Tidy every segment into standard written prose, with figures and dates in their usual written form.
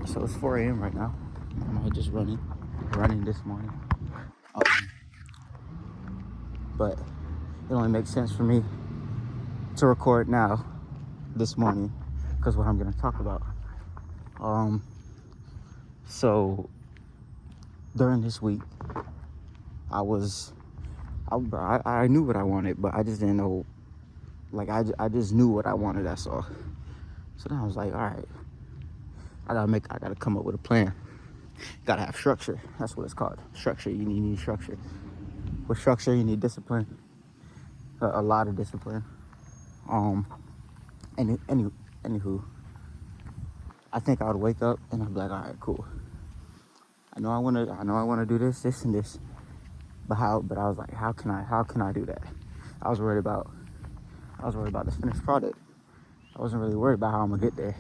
So it's 4 a.m. right now. I'm just running this morning. Um, but it only makes sense for me to record now this morning because what I'm going to talk about. So during this week, I knew what I wanted, but I just didn't know. Like I just knew what I wanted. That's all. So then I was like, all right, I gotta come up with a plan. Gotta have structure. That's what it's called. Structure. You need structure. With structure, you need discipline. A lot of discipline. Anywho, I think I would wake up and I'd be like, all right, cool. I know I wanna do this, and this. But I was like, how can I do that? I was worried about the finished product. I wasn't really worried about how I'm gonna get there.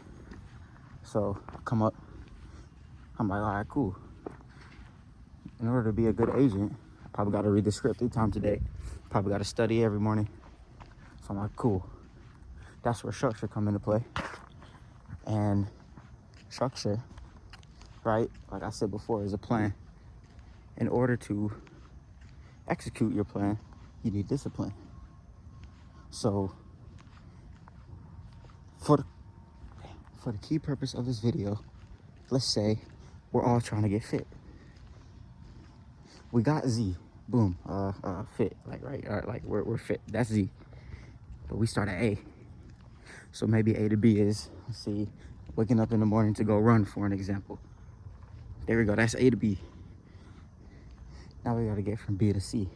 So I come up, I'm like, all right, cool. In order to be a good agent, I probably got to read the script 3 times a day. Probably got to study every morning. So I'm like, cool. That's where structure come into play. And structure, right, like I said before, is a plan. In order to execute your plan, you need discipline. So for the key purpose of this video, let's say we're all trying to get fit. We got Z, boom, fit, like right, like we're fit. That's Z. But we start at A. So maybe A to B is, let's see, waking up in the morning to go run, for an example. There we go. That's A to B. Now we gotta get from B to C.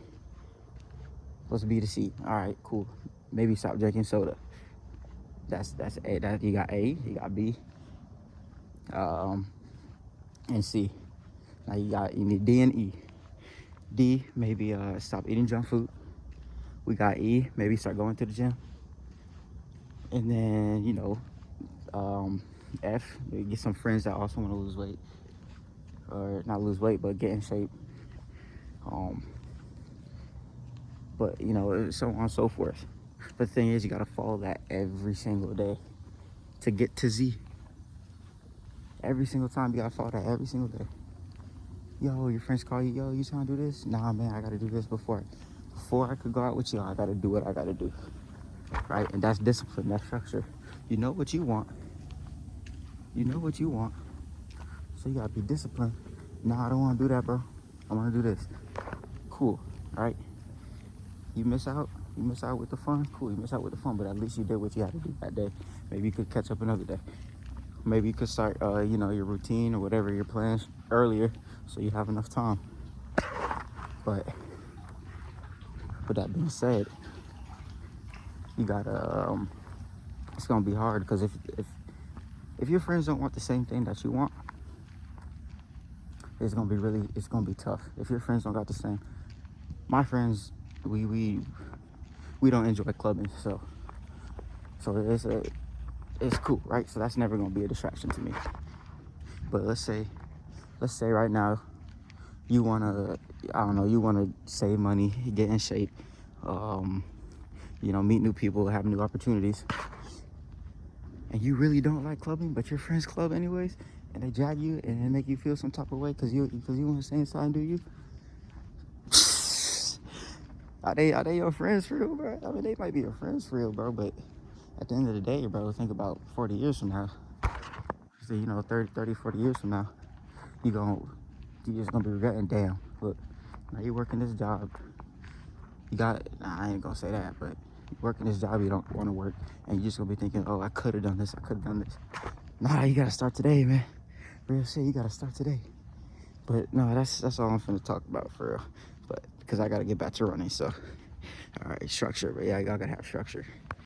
What's B to C? All right, cool. Maybe stop drinking soda. That's A. That you got A, you got B, and C. Now you need D and E. D, maybe stop eating junk food. We got E, maybe start going to the gym. And then F, maybe get some friends that also want to lose weight, or not lose weight, but get in shape. But so on and so forth. But the thing is, you gotta follow that every single day to get to Z. Every single time, you gotta follow that every single day. Yo, your friends call you, yo, you trying to do this? Nah, man, I gotta do this before I could go out with you. I gotta do what I gotta do, right? And that's discipline, that's structure. You know what you want. So you gotta be disciplined. Nah, I don't want to do that, bro. I want to do this. Cool, all right? You miss out with the fun. Cool, you miss out with the fun, but at least you did what you had to do that day. Maybe you could catch up another day. Maybe you could start your routine or whatever your plans earlier, so you have enough time. But with that being said, you gotta it's gonna be hard, because if your friends don't want the same thing that you want, it's gonna be tough. If your friends don't got the same, my friends, we don't enjoy clubbing, so it's cool, right? So that's never gonna be a distraction to me. But let's say right now you wanna save money, get in shape, meet new people, have new opportunities, and you really don't like clubbing, but your friends club anyways, and they drag you and they make you feel some type of way because you want to stay inside and do you. Are they your friends for real, bro? I mean, they might be your friends for real, bro, but at the end of the day, bro, think about 40 years from now. So, 30, 40 years from now, you're just gonna be regretting, damn, look, now you're working this job. I ain't gonna say that, but you're working this job you don't want to work, and you're just gonna be thinking, oh, I could have done this. Nah, you gotta start today, man. Real shit, you gotta start today. But no, that's all I'm finna talk about for real. But because I gotta get back to running, so all right, structure. But yeah, I gotta have structure.